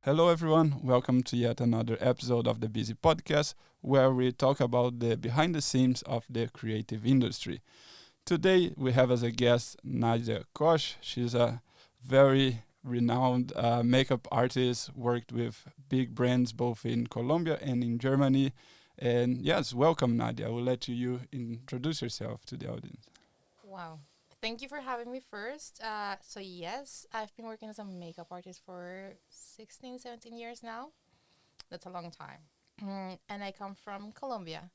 Hello, everyone. Welcome to yet another episode of the Beazy podcast, where we talk about the behind the scenes of the creative industry. Today, we have as a guest Nadia Kosh. She's a very renowned makeup artist, worked with big brands both in Colombia and in Germany. And yes, welcome, Nadia. I will let you introduce yourself to the audience. Wow. Thank you for having me first. Yes, I've been working as a makeup artist for 16, 17 years now. That's a long time. And I come from Colombia.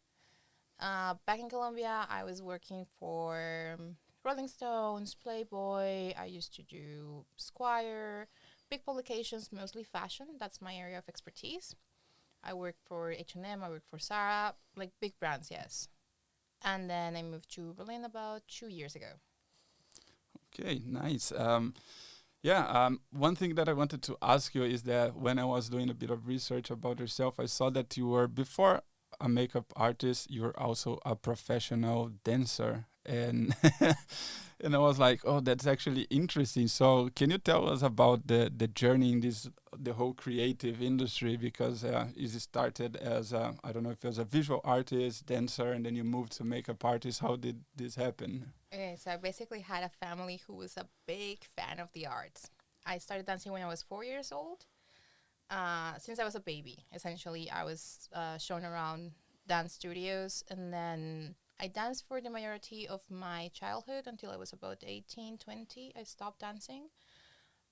Back in Colombia, I was working for Rolling Stones, Playboy. I used to do Squire, big publications, mostly fashion. That's my area of expertise. I worked for H&M, I worked for Zara, like big brands, yes. And then I moved to Berlin about 2 years ago. Okay, nice. One thing that I wanted to ask you is that when I was doing a bit of research about yourself, I saw that you were, before a makeup artist, you were also a professional dancer. And and I was like, oh, that's actually interesting. So can you tell us about the journey in the whole creative industry? Because you started as I don't know if it was a visual artist, dancer, and then you moved to makeup artist. How did this happen? Okay, so I basically had a family who was a big fan of the arts. I started dancing when I was 4 years old. Since I was a baby, essentially, I was shown around dance studios, and then I danced for the majority of my childhood until I was about 18, 20. I stopped dancing.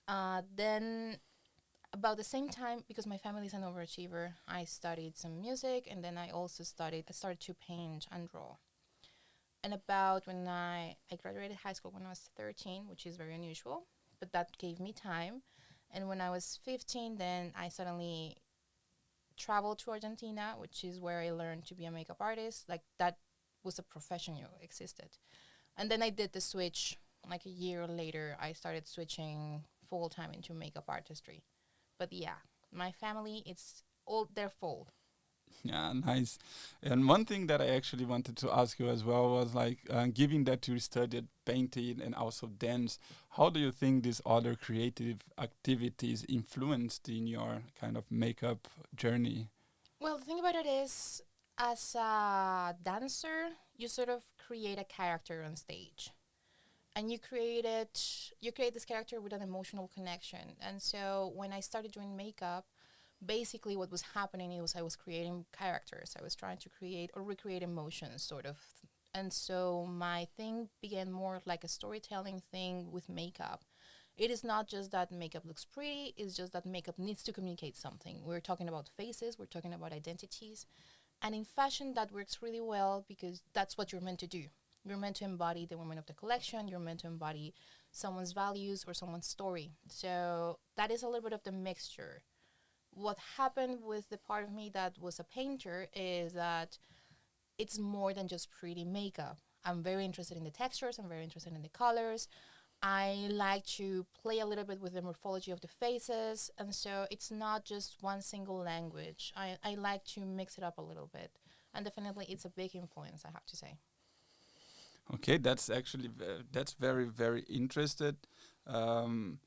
Then, about the same time, because my family is an overachiever, I studied some music, and then I started to paint and draw. And about when I graduated high school when I was 13, which is very unusual, but that gave me time. And when I was 15, then I suddenly traveled to Argentina, which is where I learned to be a makeup artist. Like that was a profession you existed. And then I did the switch. Like a year later, I started switching full time into makeup artistry. But yeah, my family, it's all their fault. Yeah, nice. And one thing that I actually wanted to ask you as well was like, given that you studied painting and also dance, how do you think these other creative activities influenced in your kind of makeup journey? Well, the thing about it is, as a dancer, you sort of create a character on stage, and you create this character with an emotional connection. And so when I started doing makeup, basically what was happening is I was creating characters. I was trying to create or recreate emotions, sort of. And so my thing began more like a storytelling thing with makeup. It is not just that makeup looks pretty, it's just that makeup needs to communicate something. We're talking about faces, we're talking about identities. And in fashion, that works really well because that's what you're meant to do. You're meant to embody the women of the collection, you're meant to embody someone's values or someone's story. So that is a little bit of the mixture. What happened with the part of me that was a painter is that it's more than just pretty makeup. I'm very interested in the textures, I'm very interested in the colors. I like to play a little bit with the morphology of the faces, and so it's not just one single language. I like to mix it up a little bit, and definitely it's a big influence, I have to say. Okay, that's actually that's very very interested. Um,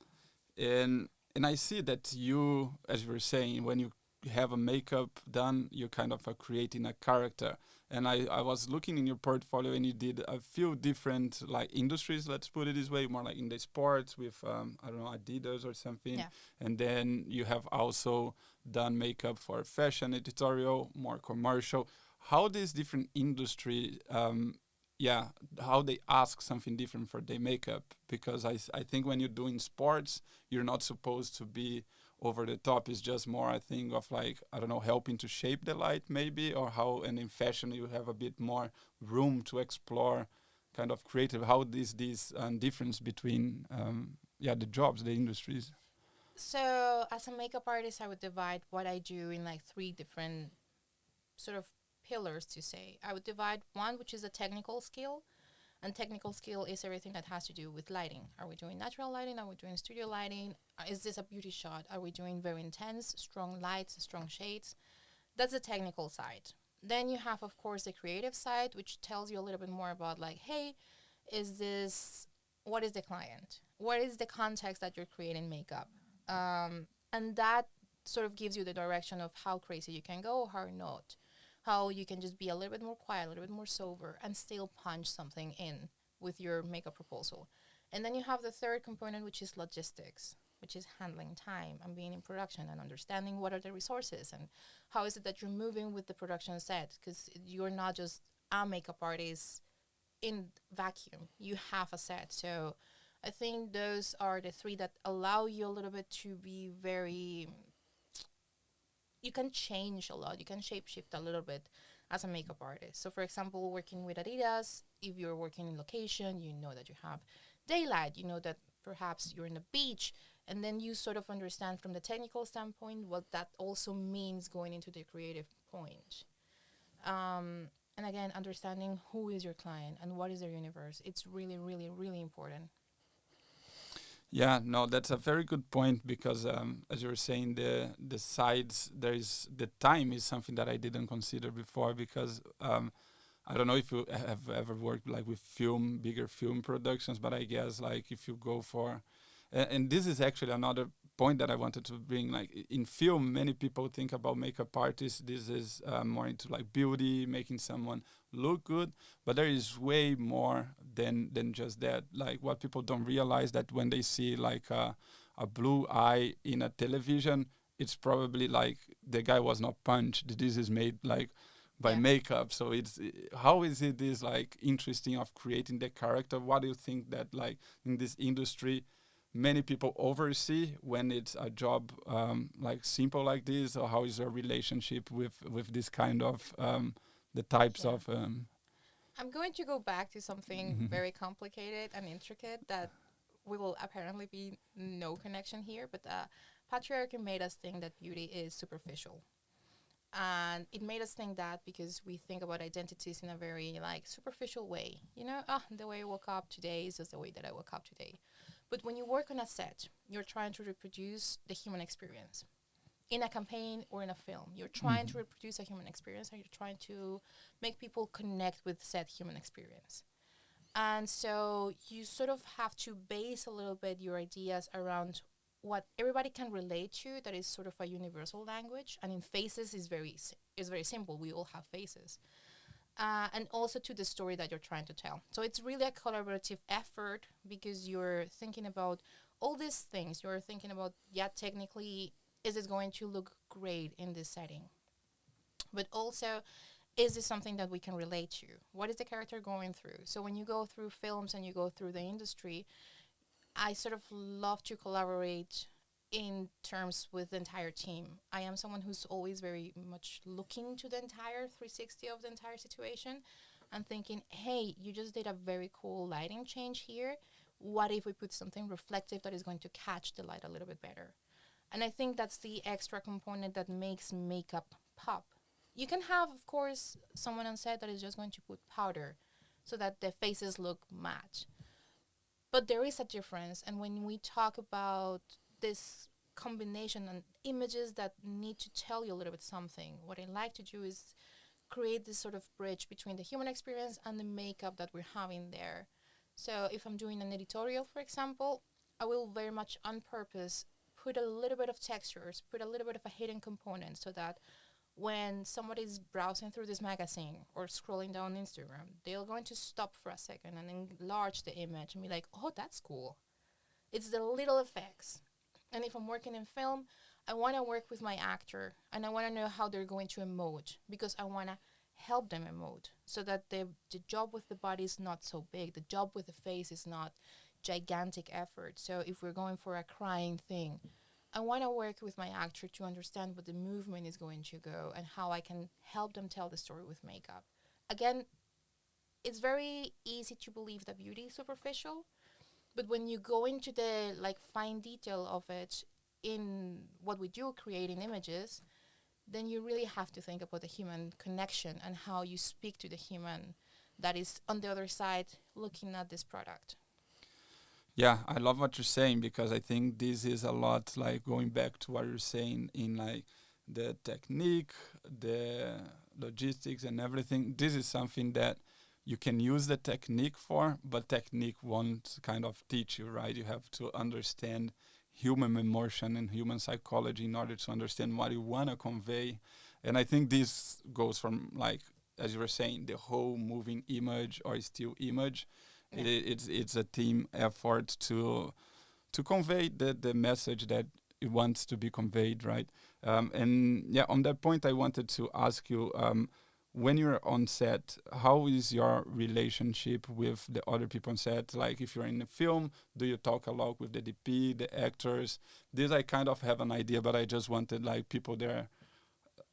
and and I see that you, as you were saying, when you have a makeup done, you kind of are creating a character. And I was looking in your portfolio, and you did a few different like industries. Let's put it this way, more like in the sports with I don't know, Adidas or something. Yeah. And then you have also done makeup for fashion editorial, more commercial. How these different industry yeah, how they ask something different for their makeup, because I think when you're doing sports, you're not supposed to be over the top. It's just more, I think, of like, I don't know, helping to shape the light maybe, or how. And in fashion you have a bit more room to explore kind of creative. How this difference between yeah, the jobs, the industries. So as a makeup artist, I would divide what I do in like three different sort of pillars to say. I would divide one, which is a technical skill. And technical skill is everything that has to do with lighting. Are we doing natural lighting? Are we doing studio lighting? Is this a beauty shot? Are we doing very intense, strong lights, strong shades? That's the technical side. Then you have, of course, the creative side, which tells you a little bit more about, like, hey, is this, what is the client? What is the context that you're creating makeup? And that sort of gives you the direction of how crazy you can go, how not, how you can just be a little bit more quiet, a little bit more sober, and still punch something in with your makeup proposal. And then you have the third component, which is logistics, which is handling time and being in production and understanding what are the resources and how is it that you're moving with the production set, because you're not just a makeup artist in vacuum. You have a set. So I think those are the three that allow you a little bit to be very, you can change a lot. You can shape shift a little bit as a makeup artist. So for example, working with Adidas, if you're working in location, you know that you have daylight, you know that perhaps you're in the beach, and then you sort of understand from the technical standpoint what that also means going into the creative point. And again, understanding who is your client and what is their universe. It's really, really, really important. Yeah, no, that's a very good point because, as you were saying, the sides there is the time is something that I didn't consider before because I don't know if you have ever worked like with film, bigger film productions, but I guess like if you go for, and this is actually another point that I wanted to bring. Like in film, many people think about makeup artists. This is more into like beauty, making someone look good, but there is way more than just that. Like what people don't realize that when they see like a blue eye in a television, it's probably like the guy was not punched. This is made like by Yeah. makeup. So it's how is it this like interesting of creating the character? What do you think that like in this industry many people oversee when it's a job like simple like this, or how is your relationship with this kind of the types Yeah. of I'm going to go back to something very complicated and intricate that will apparently be no connection here, but patriarchy made us think that beauty is superficial. And it made us think that because we think about identities in a very like superficial way. You know, the way I woke up today is just the way that I woke up today. But when you work on a set, you're trying to reproduce the human experience. In a campaign or in a film, you're trying to reproduce a human experience and you're trying to make people connect with said human experience. And so you sort of have to base a little bit your ideas around what everybody can relate to, that is sort of a universal language. And in faces is very simple. We all have faces. And also to the story that you're trying to tell. So it's really a collaborative effort because you're thinking about all these things. You're thinking about, yeah, technically, is this going to look great in this setting? But also, is this something that we can relate to? What is the character going through? So when you go through films and you go through the industry, I sort of love to collaborate in terms with the entire team. I am someone who's always very much looking to the entire 360 of the entire situation and thinking, hey, you just did a very cool lighting change here. What if we put something reflective that is going to catch the light a little bit better? And I think that's the extra component that makes makeup pop. You can have, of course, someone on set that is just going to put powder so that the faces look matte. But there is a difference. And when we talk about this combination and images that need to tell you a little bit something, what I like to do is create this sort of bridge between the human experience and the makeup that we're having there. So if I'm doing an editorial, for example, I will very much on purpose put a little bit of textures, put a little bit of a hidden component so that when somebody's browsing through this magazine or scrolling down Instagram, they're going to stop for a second and enlarge the image and be like, oh, that's cool. It's the little effects. And if I'm working in film, I want to work with my actor and I want to know how they're going to emote because I want to help them emote so that the job with the body is not so big. The job with the face is not gigantic effort. So if we're going for a crying thing, I want to work with my actor to understand what the movement is going to go and how I can help them tell the story with makeup. Again, it's very easy to believe that beauty is superficial, but when you go into the like fine detail of it in what we do creating images, then you really have to think about the human connection and how you speak to the human that is on the other side looking at this product. yeah, I love what you're saying because I think this is a lot like going back to what you're saying in like the technique, the logistics, and everything. This is something that you can use the technique for, but technique won't kind of teach you, right? You have to understand human emotion and human psychology in order to understand what you want to convey. And I think this goes from, like, as you were saying, the whole moving image or still image. Yeah. It's a team effort to convey the message that it wants to be conveyed, right? And yeah, on that point, I wanted to ask you, when you're on set, how is your relationship with the other people on set? Like, if you're in a film, do you talk a lot with the DP, the actors? This I kind of have an idea, but I just wanted, like, people there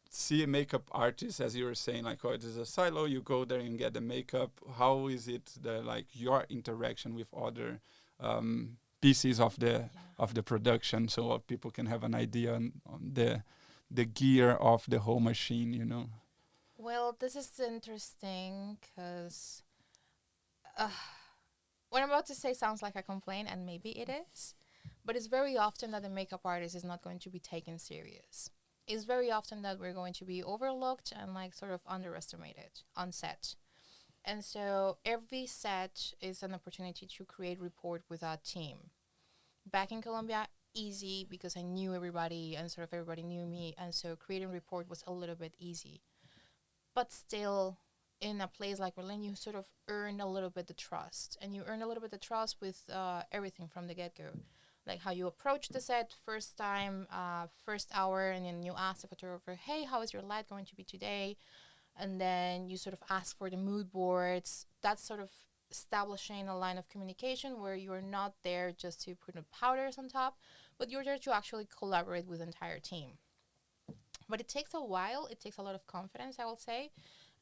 see a makeup artist, as you were saying, like, oh, it is a silo, you go there and get the makeup. How is it, the, like, your interaction with other pieces Yeah. of the production, so people can have an idea on the gear of the whole machine, you know? Well, this is interesting because uh, what I'm about to say sounds like a complaint, and maybe it is, but it's very often that the makeup artist is not going to be taken serious. It's very often that we're going to be overlooked and like sort of underestimated on set. And so every set is an opportunity to create rapport with our team. Back in Colombia, easy because I knew everybody and sort of everybody knew me, and so creating rapport was a little bit easy. But still, in a place like Berlin, you sort of earn a little bit the trust, and you earn a little bit the trust with everything from the get go, like how you approach the set first time, first hour, and then you ask the photographer, "Hey, how is your light going to be today?" And then you sort of ask for the mood boards. That's sort of establishing a line of communication where you're not there just to put powders on top, but you're there to actually collaborate with the entire team. But it takes a while. It takes a lot of confidence, I will say.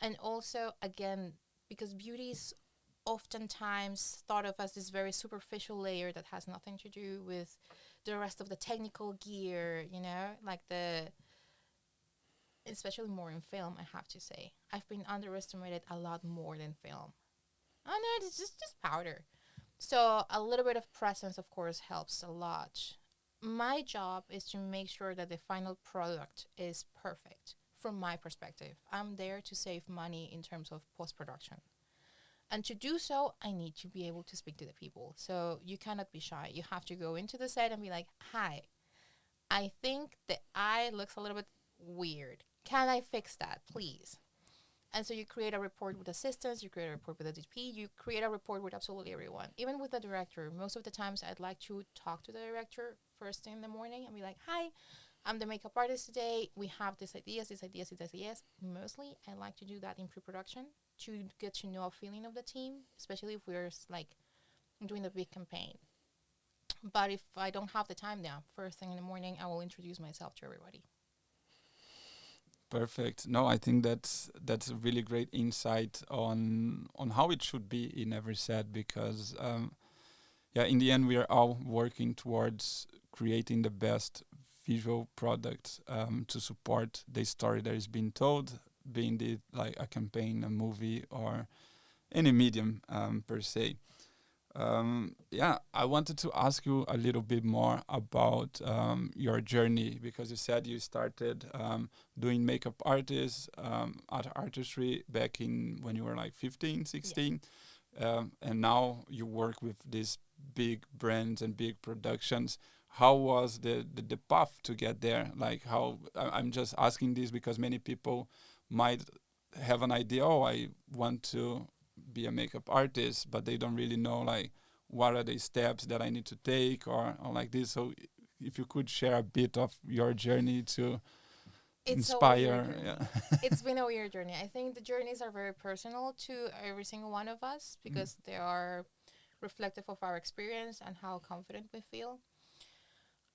And also, again, because beauty is oftentimes thought of as this very superficial layer that has nothing to do with the rest of the technical gear, you know, like especially more in film, I have to say. I've been underestimated a lot more than film. Oh no, it's just powder. So a little bit of presence, of course, helps a lot. My job is to make sure that the final product is perfect from my perspective. I'm there to save money in terms of post production. And to do so, I need to be able to speak to the people. So you cannot be shy. You have to go into the set and be like, "Hi, I think the eye looks a little bit weird. Can I fix that, please?" And so you create a report with assistants, you create a report with the DP, you create a report with absolutely everyone, even with the director. Most of the times, I'd like to talk to the director first thing in the morning and be like, "Hi, I'm the makeup artist today. We have these ideas, these ideas, these ideas." Mostly, I like to do that in pre-production to get to know a feeling of the team, especially if we're like doing a big campaign. But if I don't have the time now, first thing in the morning, I will introduce myself to everybody. Perfect. No, I think that's a really great insight on how it should be in every set, because yeah, in the end, we are all working towards creating the best visual product to support the story that is being told, being the, like, a campaign, a movie, or any medium per se. Yeah, I wanted to ask you a little bit more about your journey, because you said you started doing makeup artistry back in when you were like 15, Yeah. 16, and now you work with these big brands and big productions. How was the path to get there? Like, how I'm just asking this because many people might have an idea, oh, I want to be a makeup artist, but they don't really know, like, what are the steps that I need to take, or like this. So if you could share a bit of your journey to It's a weird inspire. journey. Yeah. It's been a weird journey. I think the journeys are very personal to every single one of us Mm. because they are reflective of our experience and how confident we feel.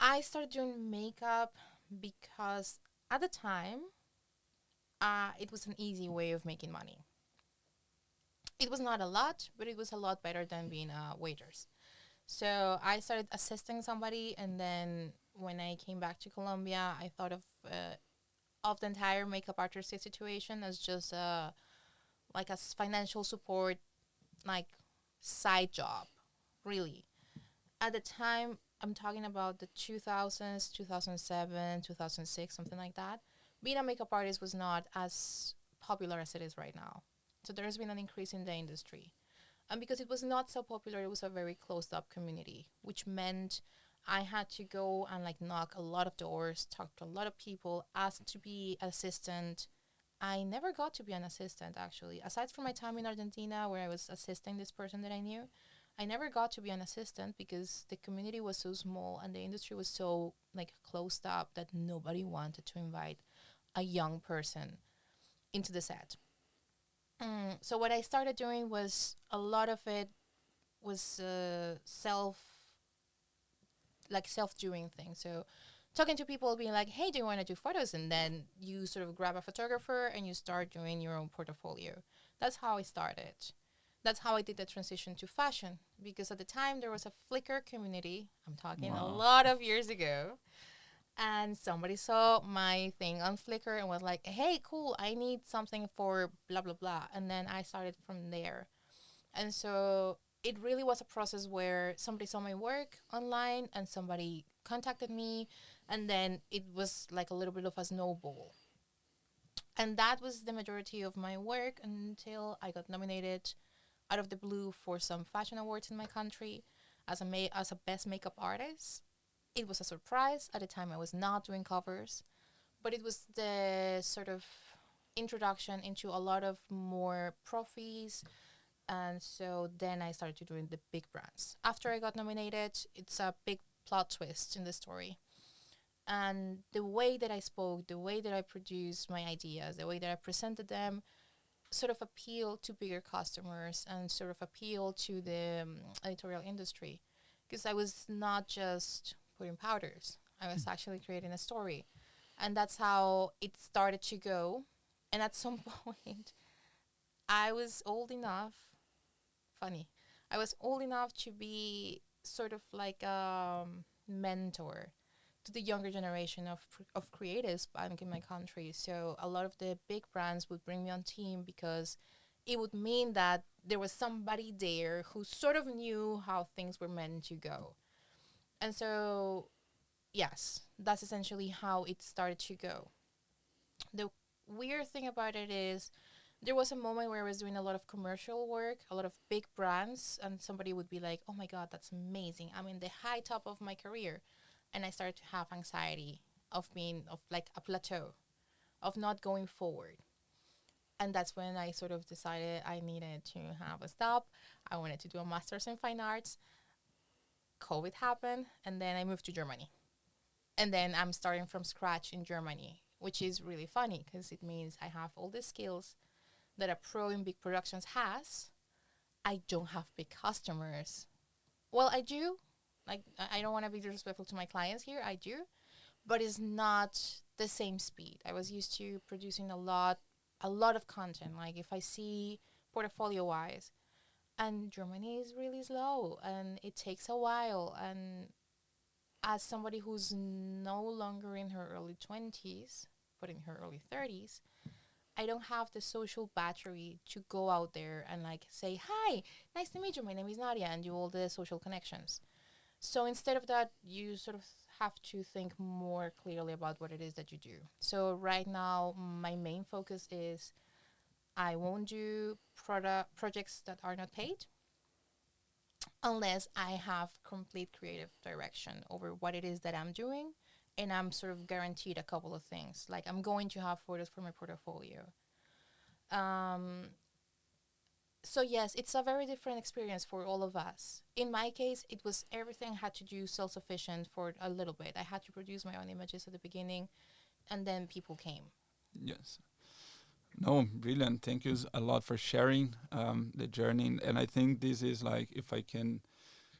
I started doing makeup because at the time, it was an easy way of making money. It was not a lot, but it was a lot better than being a waitress. So I started assisting somebody, and then when I came back to Colombia, I thought of the entire makeup artist situation as just like a financial support, like side job, really. At the time, I'm talking about the 2000s, 2007, 2006, something like that. Being a makeup artist was not as popular as it is right now. So there's been an increase in the industry. And because it was not so popular, it was a very closed up community, which meant I had to go and like knock a lot of doors, talk to a lot of people, ask to be assistant. I never got to be an assistant actually. Aside from my time in Argentina where I was assisting this person that I knew, I never got to be an assistant because the community was so small and the industry was so like closed up that nobody wanted to invite a young person into the set. So what I started doing was a lot of it was self doing things. So talking to people, being like, "Hey, do you want to do photos?" And then you sort of grab a photographer and you start doing your own portfolio. That's how I started. That's how I did the transition to fashion because at the time there was a Flickr community. I'm talking a Wow. lot of years ago. And somebody saw my thing on Flickr and was like, "Hey, cool, I need something for blah, blah, blah." And then I started from there. And so it really was a process where somebody saw my work online and somebody contacted me. And then it was like a little bit of a snowball. And that was the majority of my work until I got nominated out of the blue for some fashion awards in my country as a best makeup artist. It was a surprise. At the time, I was not doing covers, but it was the sort of introduction into a lot of more profis. And so then I started doing the big brands. After I got nominated, it's a big plot twist in the story. And the way that I spoke, the way that I produced my ideas, the way that I presented them, sort of appealed to bigger customers and sort of appealed to the editorial industry. Because I was not just putting powders, I was actually creating a story. And that's how it started to go. And at some point, I was old enough, funny, I was old enough to be sort of like a mentor to the younger generation of creatives back in my country. So a lot of the big brands would bring me on team because it would mean that there was somebody there who sort of knew how things were meant to go. And so, yes, that's essentially how it started to go. The weird thing about it is there was a moment where I was doing a lot of commercial work, a lot of big brands, and somebody would be like, "Oh my God, that's amazing. I'm in the high top of my career." And I started to have anxiety of being of like a plateau, of not going forward. And that's when I sort of decided I needed to have a stop. I wanted to do a master's in fine arts. COVID happened, and then I moved to Germany. And then I'm starting from scratch in Germany, which is really funny because it means I have all the skills that a pro in big productions has. I don't have big customers. Well, I do. Like, I don't want to be disrespectful to my clients here. I do, but it's not the same speed. I was used to producing a lot of content. Like if I see portfolio wise, and Germany is really slow and it takes a while. And as somebody who's no longer in her early 20s, but in her early 30s, I don't have the social battery to go out there and like say, "Hi, nice to meet you. My name is Nadia," and do all the social connections. So instead of that, you sort of have to think more clearly about what it is that you do. So right now, my main focus is I won't do projects that are not paid unless I have complete creative direction over what it is that I'm doing and I'm sort of guaranteed a couple of things. Like I'm going to have photos for my portfolio. Um, so yes, it's a very different experience for all of us. In my case, it was everything had to do self-sufficient for a little bit. I had to produce my own images at the beginning, and then people came. Yes. No, brilliant. Thank you a lot for sharing the journey. And I think this is like, if I can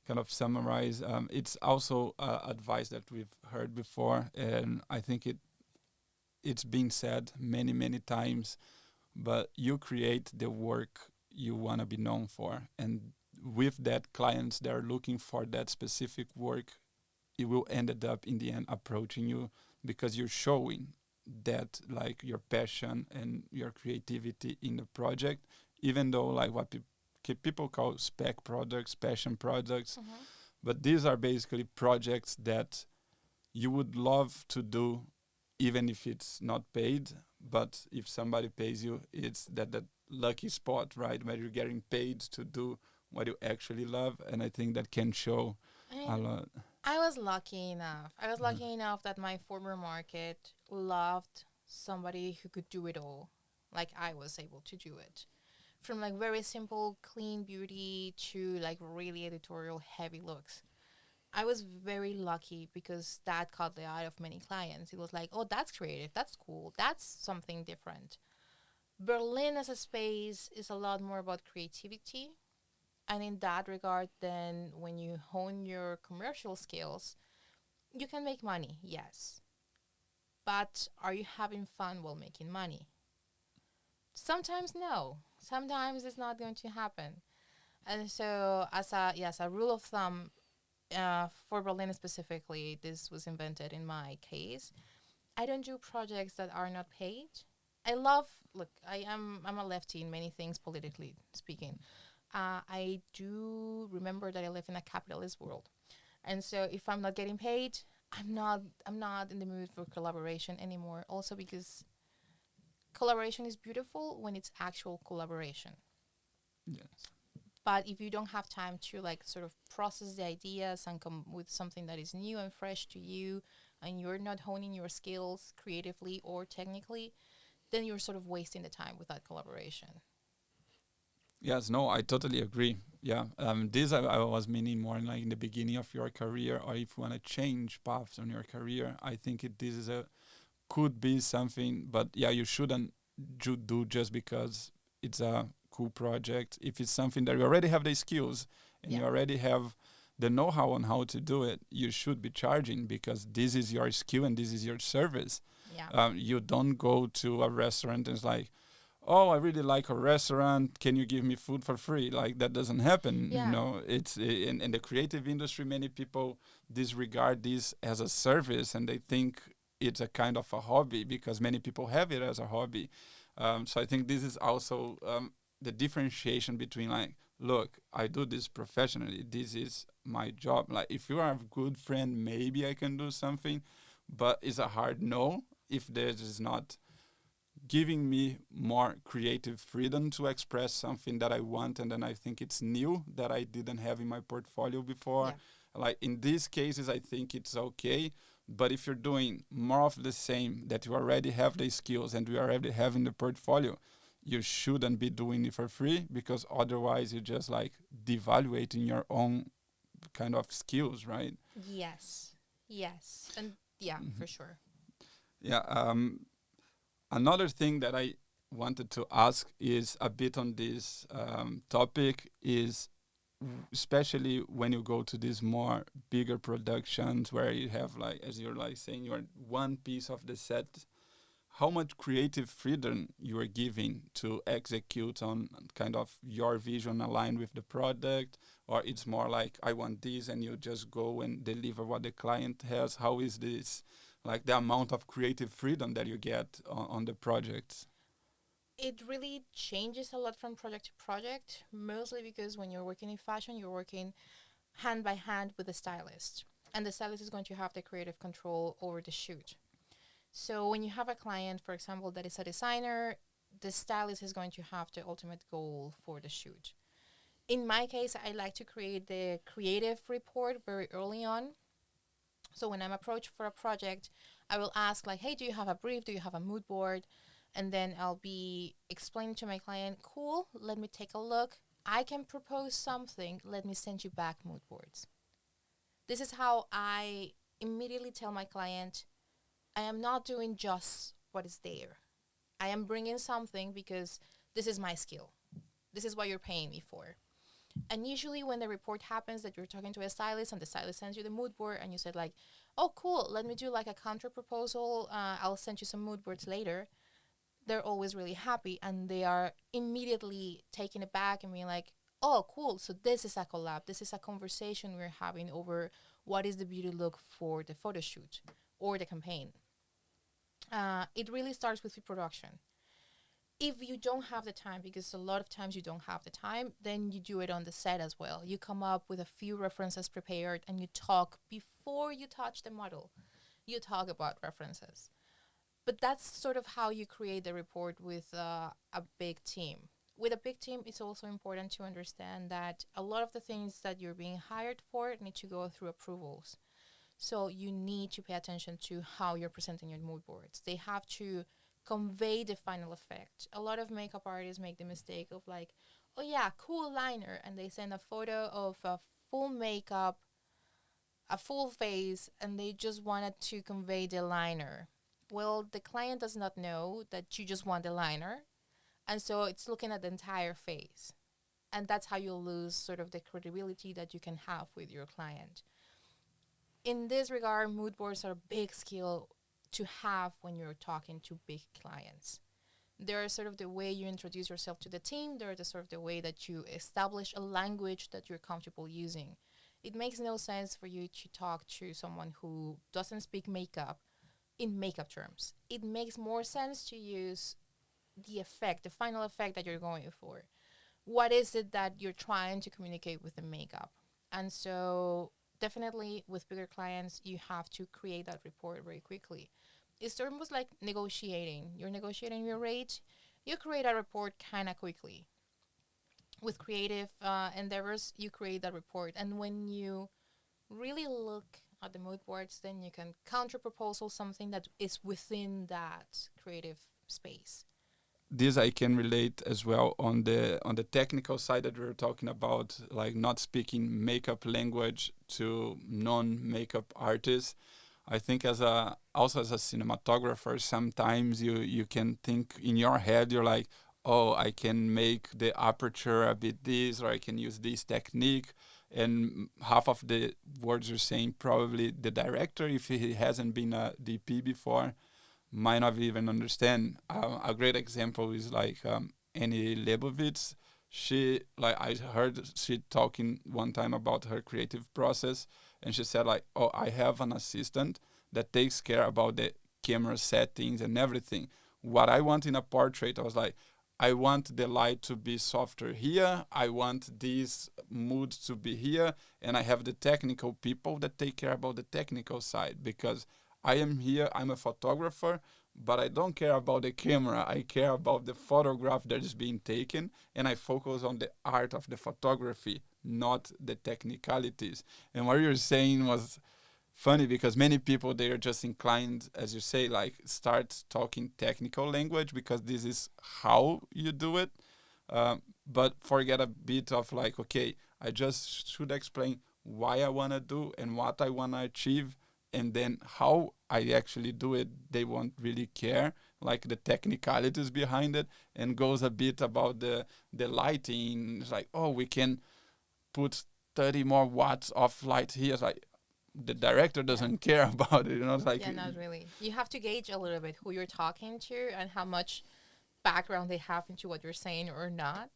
kind of summarize, it's also advice that we've heard before, and I think it's been said many many times. But you create the work you want to be known for, and with that, clients that are looking for that specific work, it will ended up in the end approaching you because you're showing that like your passion and your creativity in the project, even though like what people call spec products, passion products, Mm-hmm. but these are basically projects that you would love to do even if it's not paid. But if somebody pays you, it's that lucky spot, right, where you're getting paid to do what you actually love. And I think that can show a And lot. I was lucky enough. I was Mhm. lucky enough that my former market loved somebody who could do it all, like I was able to do it. From like very simple, clean beauty to like really editorial heavy looks. I was very lucky because that caught the eye of many clients. It was like, oh, that's creative, that's cool, that's something different. Berlin as a space is a lot more about creativity. And in that regard, then when you hone your commercial skills, you can make money, yes. But are you having fun while making money? Sometimes no. Sometimes it's not going to happen. And so, as a rule of thumb, for Berlin specifically, this was invented in my case. I don't do projects that are not paid. I love look. I'm a lefty in many things politically speaking. I do remember that I live in a capitalist world, and so if I'm not getting paid, I'm not in the mood for collaboration anymore. Also because collaboration is beautiful when it's actual collaboration. Yes. But if you don't have time to like sort of process the ideas and come with something that is new and fresh to you, and you're not honing your skills creatively or technically, then you're sort of wasting the time with that collaboration. Yes, no, I totally agree. Yeah, this I was meaning more like in the beginning of your career, or if you want to change paths on your career. I think this is a could be something, but yeah, you shouldn't do just because it's a cool project. If it's something that you already have the skills and Yeah, you already have the know-how on how to do it, you should be charging because this is your skill and this is your service. yeah, You don't go to a restaurant and it's like, oh, I really like a restaurant. Can you give me food for free? Like that doesn't happen. You yeah, know, it's in the creative industry. Many people disregard this as a service, and they think it's a kind of a hobby because many people have it as a hobby. So I think this is also the differentiation between like, look, I do this professionally. This is my job. Like, if you are a good friend, maybe I can do something, but it's a hard no if there is not giving me more creative freedom to express something that I want and then I think it's new that I didn't have in my portfolio before. yeah. Like in these cases, I think it's okay. But if you're doing more of the same, that you already have the skills and you already have in the portfolio, you shouldn't be doing it for free because otherwise you're just like devaluating your own kind of skills, right? Yes, yes, and yeah, Mhm. for sure. Yeah. Another thing that I wanted to ask is a bit on this topic is especially when you go to these more bigger productions where you have like as you're like saying you're one piece of the set, how much creative freedom you are giving to execute on kind of your vision aligned with the product, or it's more like I want this and you just go and deliver what the client has. How is this like the amount of creative freedom that you get on the projects? It really changes a lot from project to project, mostly because when you're working in fashion, you're working hand by hand with the stylist. And the stylist is going to have the creative control over the shoot. So when you have a client, for example, that is a designer, the stylist is going to have the ultimate goal for the shoot. In my case, I like to create the creative report very early on. So when I'm approached for a project, I will ask like, "Hey, do you have a brief? Do you have a mood board?" And then I'll be explaining to my client, "Cool, let me take a look. I can propose something. Let me send you back mood boards." This is how I immediately tell my client, I am not doing just what is there. I am bringing something because this is my skill. This is what you're paying me for. And usually when the report happens that you're talking to a stylist and the stylist sends you the mood board and you said like, oh, cool, let me do like a counter proposal. I'll send you some mood boards later. They're always really happy and they are immediately taking it back and being like, oh, cool. So this is a collab. This is a conversation we're having over what is the beauty look for the photo shoot or the campaign. It really starts with pre-production. If you don't have the time, because a lot of times you don't have the time, then you do it on the set as well. You come up with a few references prepared and you talk before you touch the model. You talk about references. But that's sort of how you create the report with a big team. With a big team, it's also important to understand that a lot of the things that you're being hired for need to go through approvals. So you need to pay attention to how you're presenting your mood boards. They have to convey the final effect. A lot of makeup artists make the mistake of like, oh yeah, cool liner, and they send a photo of a full makeup, a full face, and they just wanted to convey the liner. Well, the client does not know that you just want the liner, and so it's looking at the entire face. And that's how you lose sort of the credibility that you can have with your client. In this regard, mood boards are a big skill to have when you're talking to big clients. They're sort of the way you introduce yourself to the team. They're the sort of the way that you establish a language that you're comfortable using. It makes no sense for you to talk to someone who doesn't speak makeup in makeup terms. It makes more sense to use the effect, the final effect that you're going for. What is it that you're trying to communicate with the makeup? And so definitely with bigger clients, you have to create that report very quickly. It's almost like negotiating. You're negotiating your rate. You create a report kind of quickly. With creative endeavors, you create that report. And when you really look at the mood boards, then you can counter proposal something that is within that creative space. This I can relate as well on the technical side that we were talking about, like not speaking makeup language to non-makeup artists. I think as a also as a cinematographer, sometimes you can think in your head, you're like, oh, I can make the aperture a bit this, or I can use this technique. And half of the words you're saying, probably the director, if he hasn't been a DP before, might not even understand. A great example is like Annie Leibovitz. She like I heard she talking one time about her creative process, and she said like, "Oh, I have an assistant that takes care about the camera settings and everything. What I want in a portrait, I was like, I want the light to be softer here. I want this mood to be here, and I have the technical people that take care about the technical side because I am here, I'm a photographer, but I don't care about the camera. I care about the photograph that is being taken, and I focus on the art of the photography, not the technicalities." And what you're saying was funny because many people they are just inclined, as you say, like start talking technical language because this is how you do it, but forget a bit of like, okay, I just should explain why I want to do and what I want to achieve, and then how I actually do it. They won't really care like the technicalities behind it, and goes a bit about the lighting. It's like, oh, we can put 30 more watts of light here. It's like the director Yeah. doesn't care about it. It's like Yeah, not really. You have to gauge a little bit who you're talking to and how much background they have into what you're saying or not.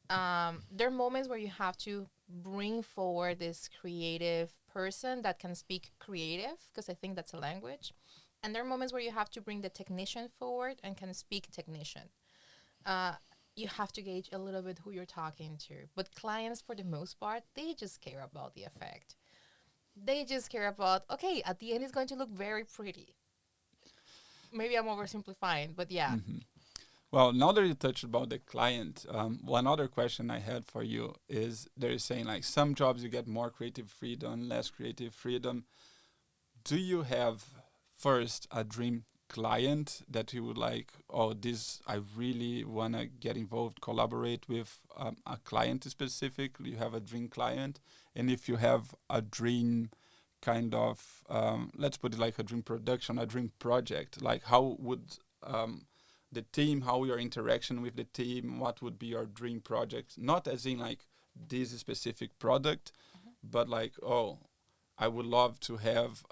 There are moments where you have to bring forward this creative person that can speak creative, because I think that's a language. And there are moments where you have to bring the technician forward and can speak technician. Uh, you have to gauge a little bit who you're talking to. But clients, for the most part, they just care about the effect. They just care about, okay, at the end it's going to look very pretty. Maybe I'm oversimplifying, but yeah. mhm. Well, now that you touched about the client, one other question I had for you is they're saying like some jobs you get more creative freedom, less creative freedom. Do you have first a dream client that you would like, oh, this I really want to get involved, collaborate with a client specifically? You have a dream client, and if you have a dream kind of, let's put it like a dream production, a dream project, like how would the team, how your interaction with the team, what would be your dream project? Not as in like this specific product, Mhm. but like, oh, I would love to have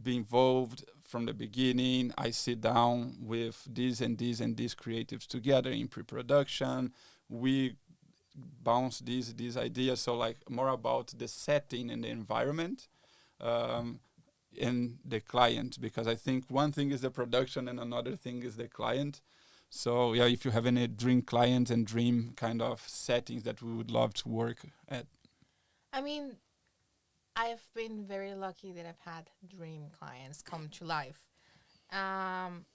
be involved from the beginning. I sit down with these and these and these creatives together in pre-production. We bounce these ideas. So like more about the setting and the environment, um, in the client, because I think one thing is the production and another thing is the client. So yeah, if you have any dream client and dream kind of settings that we would love to work at. I mean, I've been very lucky that I've had dream clients come to life. Um,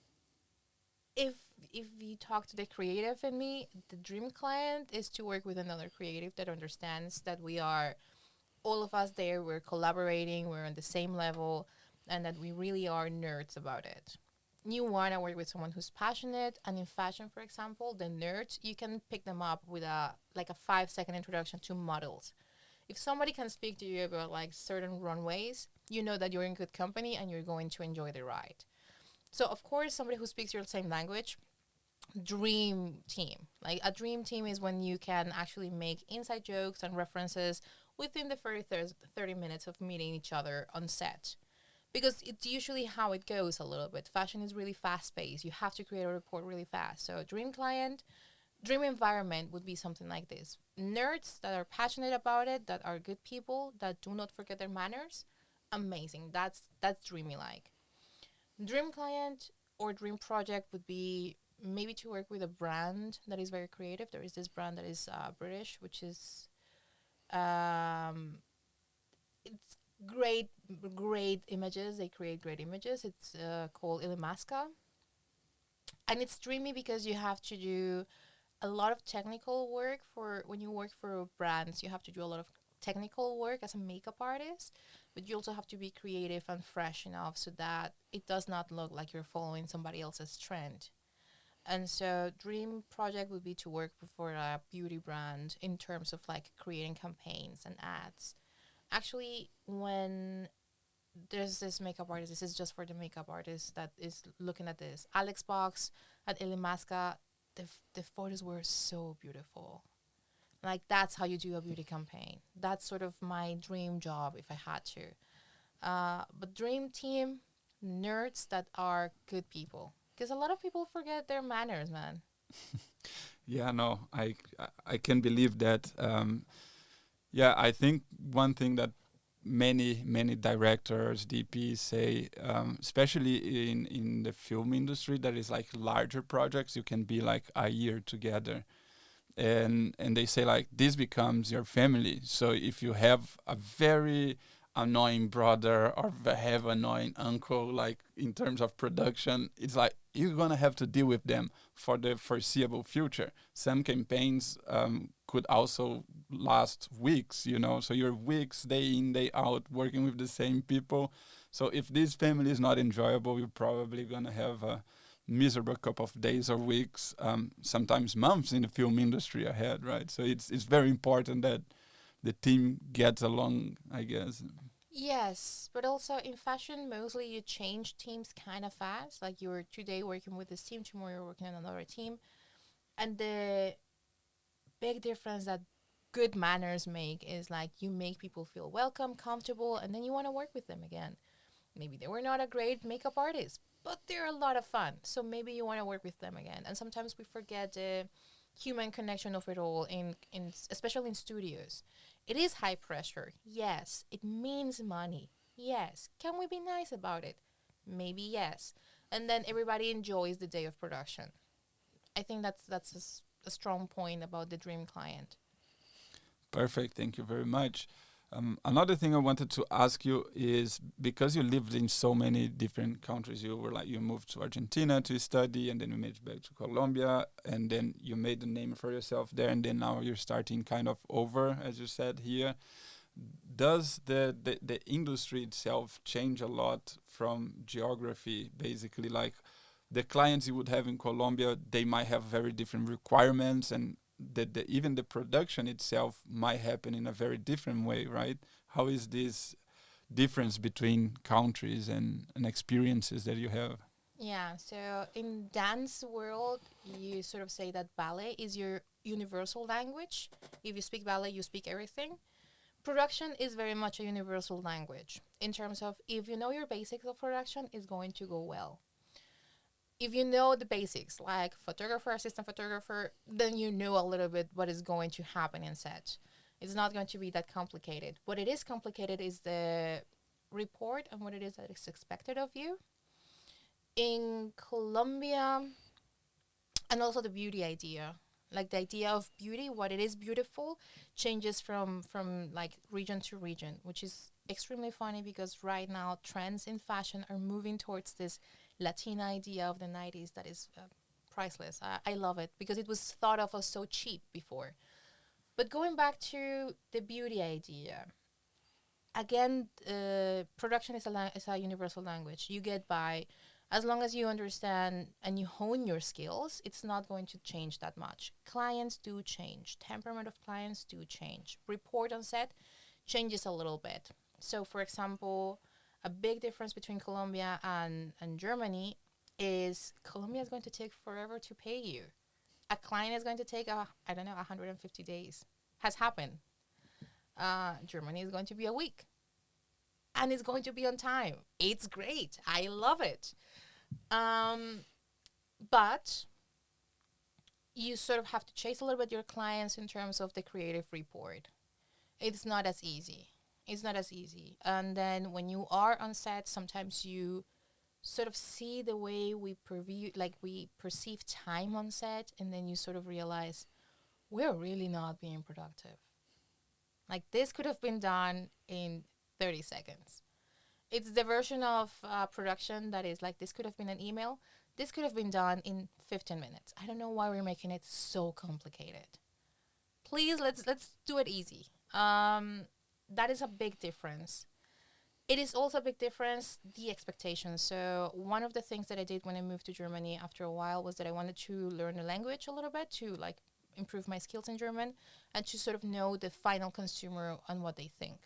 if if you talk to the creative in me, the dream client is to work with another creative that understands that we are all of us there, we're collaborating, we're on the same level, and that we really are nerds about it. You want to work with someone who's passionate, and in fashion, for example, the nerds, you can pick them up with a like a 5 second introduction to models. If somebody can speak to you about like certain runways, you know that you're in good company and you're going to enjoy the ride. So of course, somebody who speaks your same language, dream team. Like a dream team is when you can actually make inside jokes and references within the 30 minutes of meeting each other on set. Because it's usually how it goes a little bit. Fashion is really fast paced. You have to create a report really fast. So, dream client, dream environment would be something like this: nerds that are passionate about it, that are good people, that do not forget their manners. Amazing. That's dreamy like. Dream client or dream project would be maybe to work with a brand that is very creative. There is this brand that is British, which is um, it's great images. They create great images. It's called Ilimasca, and it's dreamy because you have to do a lot of technical work for when you work for brands. You have to do a lot of technical work as a makeup artist, but you also have to be creative and fresh enough so that it does not look like you're following somebody else's trend. And so, dream project would be to work for a beauty brand in terms of like creating campaigns and ads. Actually, when there's this makeup artist, this is just for the makeup artist that is looking at this, Alex Box at Ilimasca, the photos were so beautiful. Like, that's how you do a beauty campaign. That's sort of my dream job if I had to. But dream team, nerds that are good people. Because a lot of people forget their manners, man. Yeah, no, I can believe that. Yeah, I think one thing that many directors, DPs say, especially in the film industry, that is like larger projects, you can be like a year together, and they say like this becomes your family. So if you have a very annoying brother or have annoying uncle, like in terms of production, it's like you're gonna have to deal with them for the foreseeable future. Some campaigns could also last weeks, you know, so you're weeks day in day out working with the same people. So if this family is not enjoyable, you're probably gonna have a miserable couple of days or weeks, sometimes months in the film industry ahead, right? So it's very important that the team gets along, I guess. Yes, but also in fashion, mostly you change teams kind of fast. Like you're today working with this team, tomorrow you're working on another team. And the big difference that good manners make is like you make people feel welcome, comfortable, and then you want to work with them again. Maybe they were not a great makeup artist, but they're a lot of fun. So maybe you want to work with them again. And sometimes we forget the human connection of it all in especially in studios. It is high pressure. Yes. It means money. Yes. Can we be nice about it? Maybe yes. And then everybody enjoys the day of production. I think that's a strong point about the dream client. Perfect. Thank you very much. Another thing I wanted to ask you is because you lived in so many different countries, you were like you moved to Argentina to study, and then you moved back to Colombia, and then you made a name for yourself there, and then now you're starting kind of over, as you said here. Does the industry itself change a lot from geography? Basically, like the clients you would have in Colombia, they might have very different requirements, and even the production itself might happen in a very different way, right? How is this difference between countries and experiences that you have? Yeah, so in dance world, you sort of say that ballet is your universal language. If you speak ballet, you speak everything. Production is very much a universal language in terms of if you know your basics of production, it's going to go well. If you know the basics, like photographer, assistant photographer, then you know a little bit what is going to happen in set. It's not going to be that complicated. What it is complicated is the report and what it is that is expected of you. In Colombia, and also the beauty idea, like the idea of beauty, what it is beautiful changes from like region to region, which is extremely funny because right now trends in fashion are moving towards this Latina idea of the 90s that is priceless. I love it because it was thought of as so cheap before. But going back to the beauty idea, Again, production is is a universal language. You get by as long as you understand and you hone your skills. It's not going to change that much. Clients do change. Temperament of clients do change. Report on set changes a little bit. So, for example, a big difference between Colombia and Germany is Colombia is going to take forever to pay you. A client is going to take I don't know 150 days. Has happened. Germany is going to be a week, and it's going to be on time. It's great. I love it. Um, but you sort of have to chase a little bit your clients in terms of the creative report. It's not as easy. It's not as easy. And then when you are on set, sometimes you sort of see the way we perceive time on set, and then you sort of realize we're really not being productive. Like this could have been done in 30 seconds. It's the version of production that is like this could have been an email. This could have been done in 15 minutes. I don't know why we're making it so complicated. Please let's do it easy. That is a big difference. It is also a big difference the expectations. So one of the things that I did when I moved to Germany after a while was that I wanted to learn the language a little bit to like improve my skills in German and to sort of know the final consumer and what they think.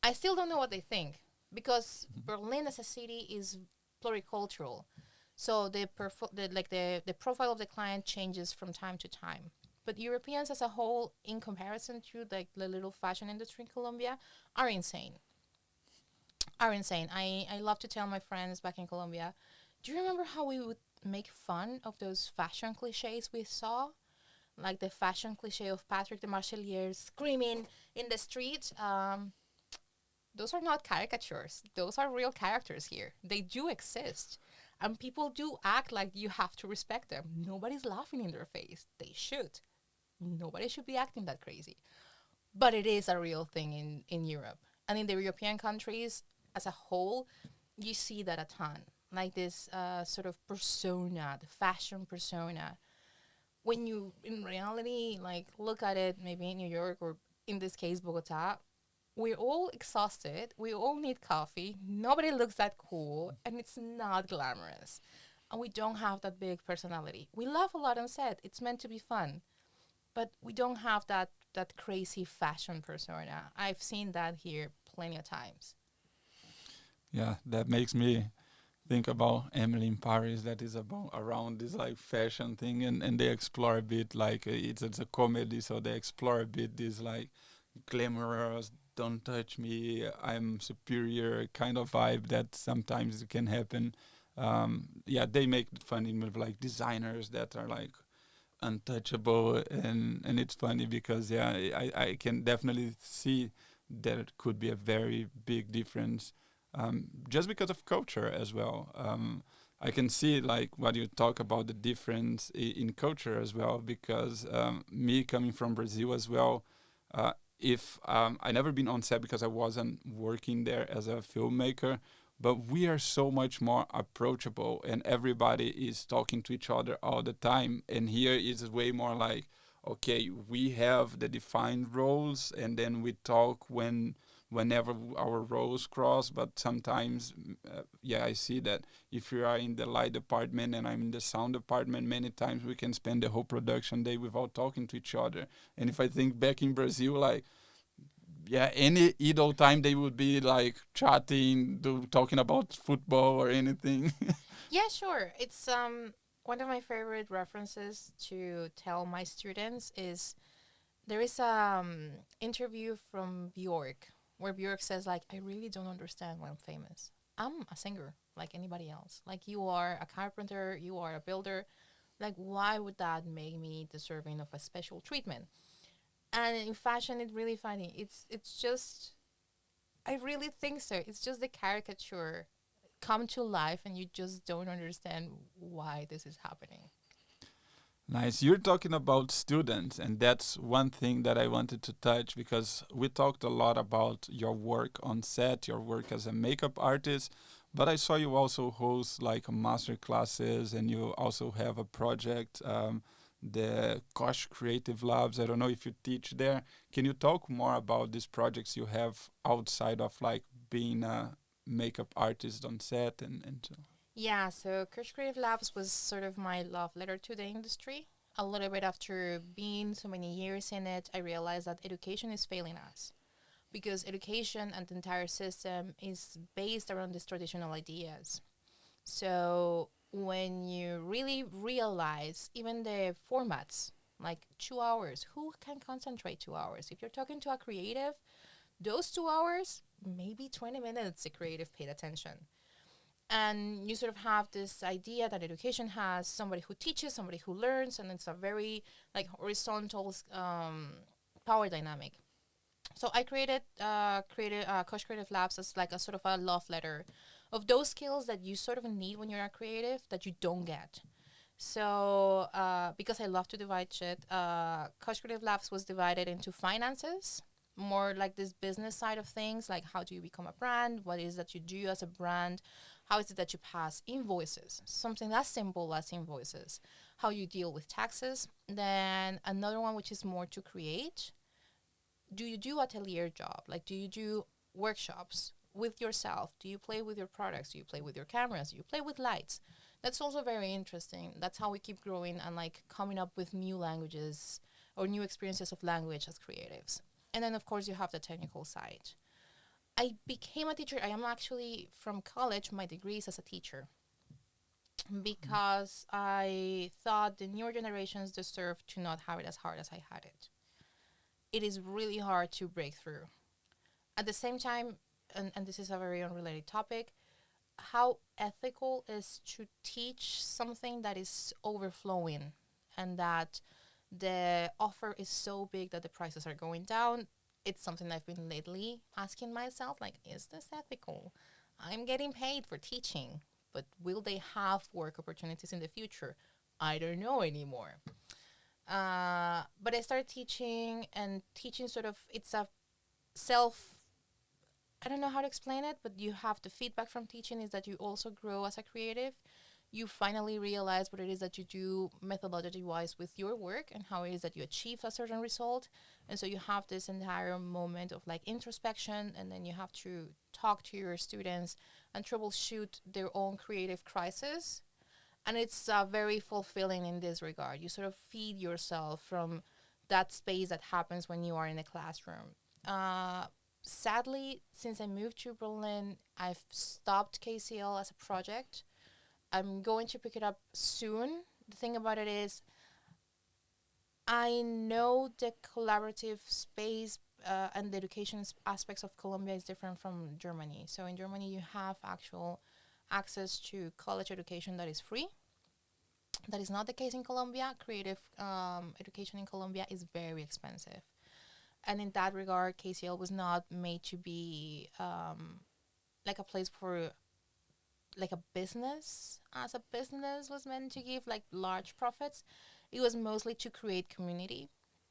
I still don't know what they think because Berlin as a city is pluricultural. So the profile of the client changes from time to time. But Europeans as a whole, in comparison to like the little fashion industry in Colombia, are insane. Are insane. I love to tell my friends back in Colombia, do you remember how we would make fun of those fashion cliches we saw? Like the fashion cliche of Patrick the Marchelier screaming in the street. Those are not caricatures. Those are real characters here. They do exist. And people do act like you have to respect them. Nobody's laughing in their face. They should. Nobody should be acting that crazy. But it is a real thing in Europe. And in the European countries as a whole, you see that a ton. Like this sort of persona, the fashion persona. When you, in reality, like look at it, maybe in New York or in this case, Bogota, we're all exhausted. We all need coffee. Nobody looks that cool, and it's not glamorous. And we don't have that big personality. We laugh a lot on set. It's meant to be fun, but we don't have that crazy fashion persona. I've seen that here plenty of times. Yeah, that makes me think about Emily in Paris. That is about around this like fashion thing, and they explore a bit like it's a comedy, so they explore a bit this like glamorous, don't touch me, I'm superior kind of vibe that sometimes can happen. Yeah, they make fun with like designers that are like untouchable, and it's funny because yeah, I can definitely see that it could be a very big difference, just because of culture as well. I can see like what you talk about the difference in culture as well because me coming from Brazil as well. If I never been on set because I wasn't working there as a filmmaker, but we are so much more approachable and everybody is talking to each other all the time. And here is way more like, okay, we have the defined roles and then we talk whenever our roles cross. But sometimes, yeah, I see that if you are in the light department and I'm in the sound department, many times we can spend the whole production day without talking to each other. And if I think back in Brazil, like, yeah, any idle time they would be like chatting, talking about football or anything. Yeah, sure. It's one of my favorite references to tell my students is there is interview from Bjork where Bjork says like I really don't understand why I'm famous. I'm a singer like anybody else. Like you are a carpenter, you are a builder. Like why would that make me deserving of a special treatment? And in fashion it's really funny. It's just I really think so. It's just the caricature come to life and you just don't understand why this is happening. Nice. You're talking about students, and that's one thing that I wanted to touch because we talked a lot about your work on set, your work as a makeup artist, but I saw you also host like master classes, and you also have a project the Kosh Creative Labs. I don't know if you teach there. Can you talk more about these projects you have outside of like being a makeup artist on set and so? Yeah, so Kush Creative Labs was sort of my love letter to the industry. A little bit after being so many years in it, I realized that education is failing us because education and the entire system is based around these traditional ideas. So when you really realize even the formats, like 2 hours, who can concentrate 2 hours? If you're talking to a creative, those 2 hours, maybe 20 minutes, the creative paid attention. And you sort of have this idea that education has somebody who teaches, somebody who learns, and it's a very like horizontal power dynamic. So I created Kosh Creative Labs as like a sort of a love letter of those skills that you sort of need when you're a creative that you don't get. So because I love to divide shit, Kosh Creative Labs was divided into finances, more like this business side of things, like how do you become a brand, what is that you do as a brand, how is it that you pass invoices, something as simple as invoices, how you deal with taxes. Then another one which is more to create, do you do atelier job? Like, do you do workshops with yourself? Do you play with your products? Do you play with your cameras? Do you play with lights? That's also very interesting. That's how we keep growing and like coming up with new languages or new experiences of language as creatives. And then, of course, you have the technical side. I became a teacher. I am actually from college. My degree is as a teacher because I thought the newer generations deserve to not have it as hard as I had it. It is really hard to break through. At the same time, and this is a very unrelated topic, how ethical is to teach something that is overflowing and that the offer is so big that the prices are going down. It's something I've been lately asking myself, like, is this ethical? I'm getting paid for teaching, but will they have work opportunities in the future? I don't know anymore. But I started teaching, and teaching sort of, it's a self, I don't know how to explain it, but you have the feedback from teaching is that you also grow as a creative. You finally realize what it is that you do methodology wise with your work and how it is that you achieve a certain result. And so you have this entire moment of like introspection, and then you have to talk to your students and troubleshoot their own creative crisis. And it's very fulfilling in this regard. You sort of feed yourself from that space that happens when you are in a classroom. Sadly, since I moved to Berlin, I've stopped KCL as a project. I'm going to pick it up soon. The thing about it is, I know the collaborative space and the education aspects of Colombia is different from Germany. So in Germany, you have actual access to college education that is free. That is not the case in Colombia. Creative education in Colombia is very expensive. And in that regard, KCL was not made to be like a place for like a business, as a business was meant to give like large profits. It was mostly to create community.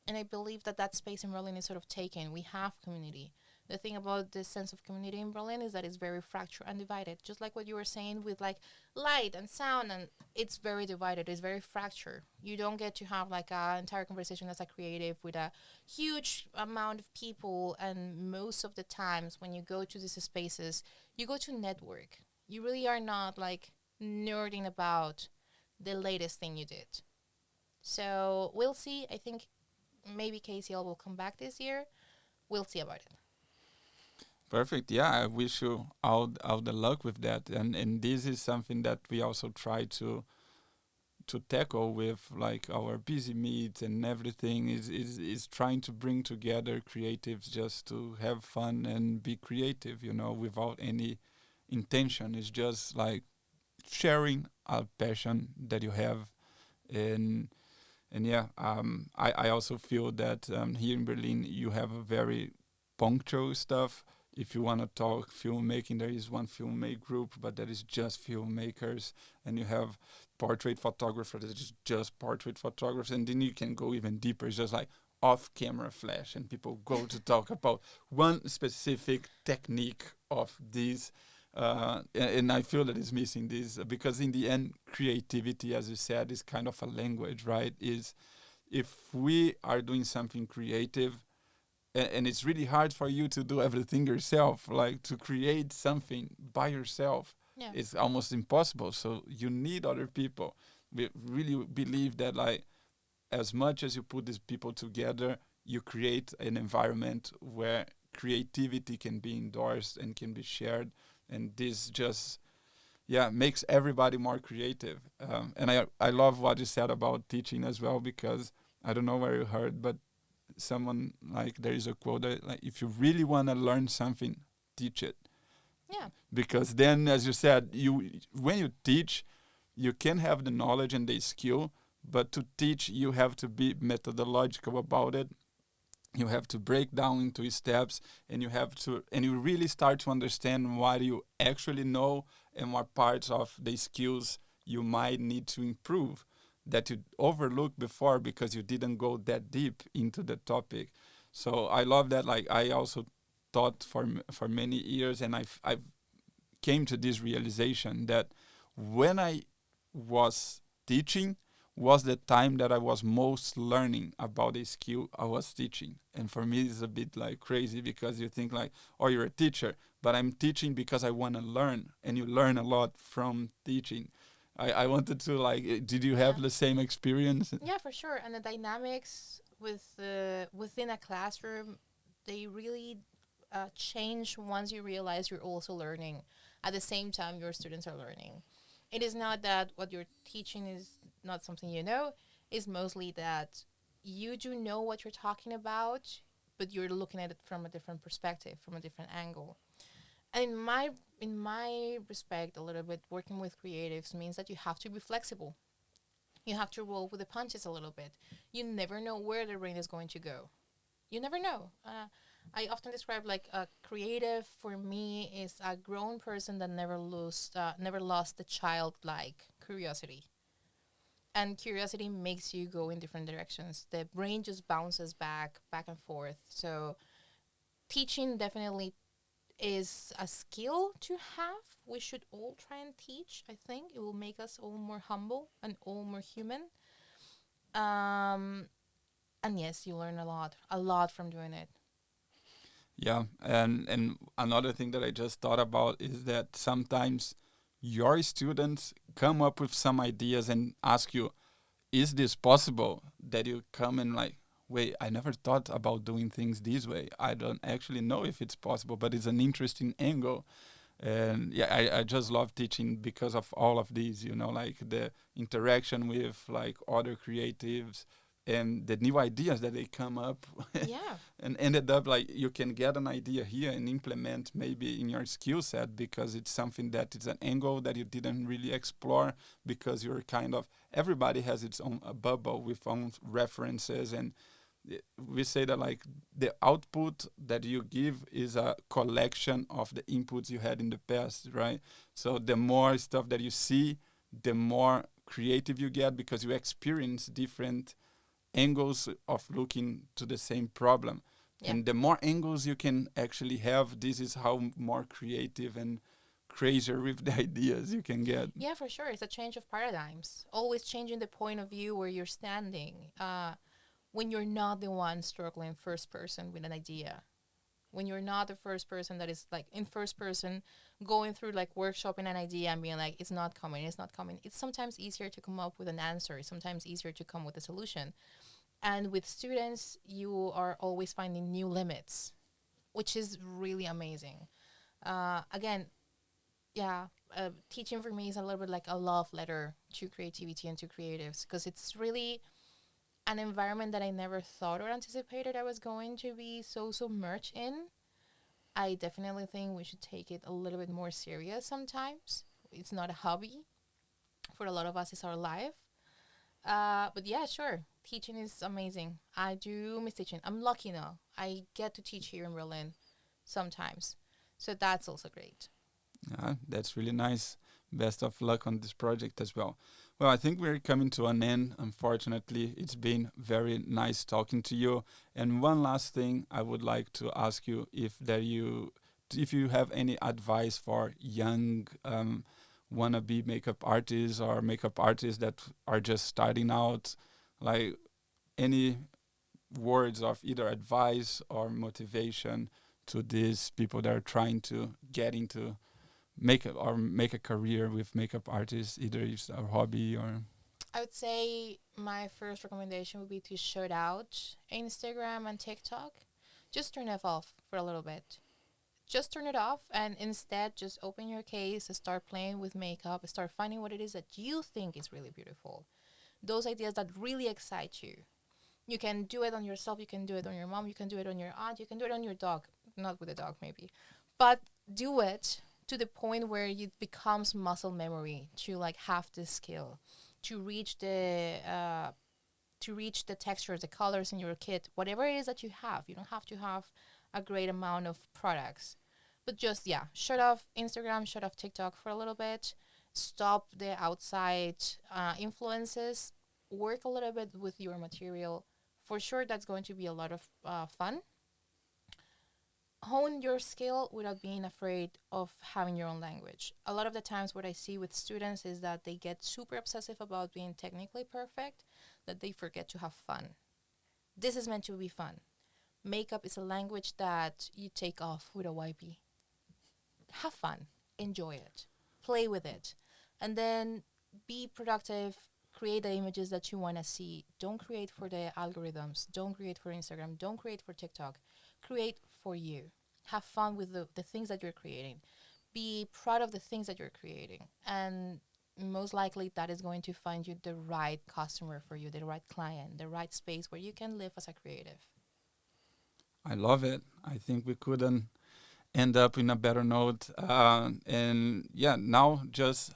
And I believe that that space in Berlin is sort of taken. We have community. The thing about this sense of community in Berlin is that it's very fractured and divided. Just like what you were saying with like light and sound, and it's very divided. It's very fractured. You don't get to have like an entire conversation as a creative with a huge amount of people. And most of the times when you go to these spaces, you go to network. You really are not like nerding about the latest thing you did. So we'll see. I think maybe KCL will come back this year. We'll see about it. Perfect. Yeah, I wish you all the luck with that. And this is something that we also try to tackle with like our busy meets and everything is trying to bring together creatives just to have fun and be creative, without any intention. It's just like sharing a passion that you have. And yeah, I also feel that here in Berlin you have a very punctual stuff. If you want to talk filmmaking, there is one filmmake group, but that is just filmmakers, and you have portrait photographers that is just portrait photographers, and then you can go even deeper. It's just like off-camera flash, and people go to talk about one specific technique of this And I feel that it's missing this because in the end, creativity, as you said, is kind of a language, right? Is if we are doing something creative, and it's really hard for you to do everything yourself, like to create something by yourself, Yeah. it's almost impossible. So you need other people. We really believe that, like, as much as you put these people together, you create an environment where creativity can be endorsed and can be shared, and this just makes everybody more creative. And I love what you said about teaching as well, because I don't know where you heard, but someone, like, there is a quote that, like, if you really want to learn something, teach it. Yeah. Because then, as you said, you when you teach, you can have the knowledge and the skill, but to teach, you have to be methodological about it. You have to break down into steps, and you really start to understand what you actually know and what parts of the skills you might need to improve that you overlooked before because you didn't go that deep into the topic. So I love that. Like, I also taught for many years, and I've came to this realization that when I was teaching was the time that I was most learning about the skill I was teaching. And for me, it's a bit like crazy because you think like, oh, you're a teacher, but I'm teaching because I want to learn, and you learn a lot from teaching. I wanted to, like, did you Yeah. have the same experience? Yeah, for sure. And the dynamics within a classroom, they really change once you realize you're also learning at the same time your students are learning. It is not that what you're teaching is not something you know. It's mostly that you do know what you're talking about, but you're looking at it from a different perspective, from a different angle. And in my respect, a little bit working with creatives means that you have to be flexible. You have to roll with the punches a little bit. You never know where the rain is going to go. You never know. I often describe like a creative for me is a grown person that never lost the childlike curiosity. And curiosity makes you go in different directions. The brain just bounces back and forth. So teaching definitely is a skill to have. We should all try and teach. I think it will make us all more humble and all more human. Um, and yes, you learn a lot from doing it. Yeah, and another thing that I just thought about is that sometimes your students come up with some ideas and ask you, is this possible? That you come and like, wait, I never thought about doing things this way. I don't actually know if it's possible, but it's an interesting angle. And yeah, I just love teaching because of all of these, like the interaction with like other creatives and the new ideas that they come up Yeah. and ended up like you can get an idea here and implement maybe in your skill set because it's something that is an angle that you didn't really explore because you're kind of everybody has its own bubble with own references, and we say that like the output that you give is a collection of the inputs you had in the past, right? So the more stuff that you see, the more creative you get because you experience different angles of looking to the same problem. Yeah. And the more angles you can actually have, this is how more creative and crazier with the ideas you can get. Yeah, for sure. It's a change of paradigms. Always changing the point of view where you're standing. When you're not the one struggling first person with an idea. When you're not the first person that is like in first person going through like workshopping an idea and being like, it's not coming, it's not coming. It's sometimes easier to come up with an answer. It's sometimes easier to come with a solution. And with students, you are always finding new limits, which is really amazing. Again, yeah, teaching for me is a little bit like a love letter to creativity and to creatives because it's really an environment that I never thought or anticipated I was going to be so submerged in. I definitely think we should take it a little bit more serious sometimes. It's not a hobby. For a lot of us, it's our life. But yeah, sure. Teaching is amazing. I do miss teaching. I'm lucky now. I get to teach here in Berlin sometimes. So that's also great. That's really nice. Best of luck on this project as well. Well, I think we're coming to an end, unfortunately. It's been very nice talking to you. And one last thing I would like to ask you if there you if you have any advice for young wannabe makeup artists or makeup artists that are just starting out, like any words of either advice or motivation to these people that are trying to get into makeup or make a career with makeup artists, either it's a hobby or. I would say my first recommendation would be to shout out Instagram and TikTok. Just turn it off for a little bit. Just turn it off and instead just open your case, start playing with makeup, start finding what it is that you think is really beautiful. Those ideas that really excite you. You can do it on yourself, you can do it on your mom, you can do it on your aunt, you can do it on your dog. Not with a dog, maybe. But do it to the point where it becomes muscle memory to like have the skill to reach the textures, the colors in your kit, whatever it is that you have. You don't have to have a great amount of products, but just shut off Instagram, shut off TikTok for a little bit. Stop the outside influences. Work a little bit with your material. For sure, that's going to be a lot of fun. Hone your skill without being afraid of having your own language. A lot of the times what I see with students is that they get super obsessive about being technically perfect, that they forget to have fun. This is meant to be fun. Makeup is a language that you take off with a wipey. Have fun. Enjoy it. Play with it. And then be productive. Create the images that you want to see. Don't create for the algorithms. Don't create for Instagram. Don't create for TikTok. Create for you. Have fun with the things that you're creating. Be proud of the things that you're creating. And most likely that is going to find you the right customer for you, the right client, the right space where you can live as a creative. I love it. I think we couldn't end up in a better note. And now just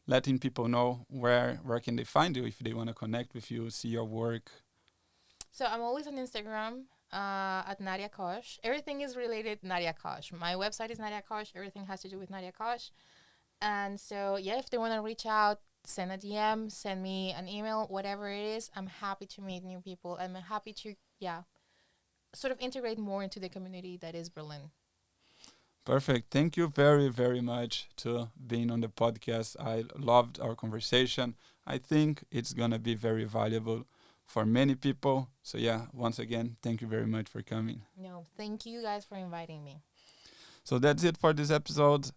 letting people know where can they find you if they want to connect with you, see your work. So I'm always on Instagram at Nadia Kosh. Everything is related Nadia Kosh. My website is Nadia Kosh. Everything has to do with Nadia Kosh. And so, if they want to reach out, send a DM, send me an email, whatever it is. I'm happy to meet new people. I'm happy to, sort of integrate more into the community that is Berlin. Perfect. Thank you very, very much to being on the podcast. I loved our conversation. I think it's going to be very valuable for many people. So once again, thank you very much for coming. No, thank you guys for inviting me. So that's it for this episode.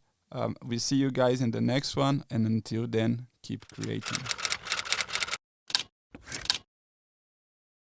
We see you guys in the next one. And until then, keep creating.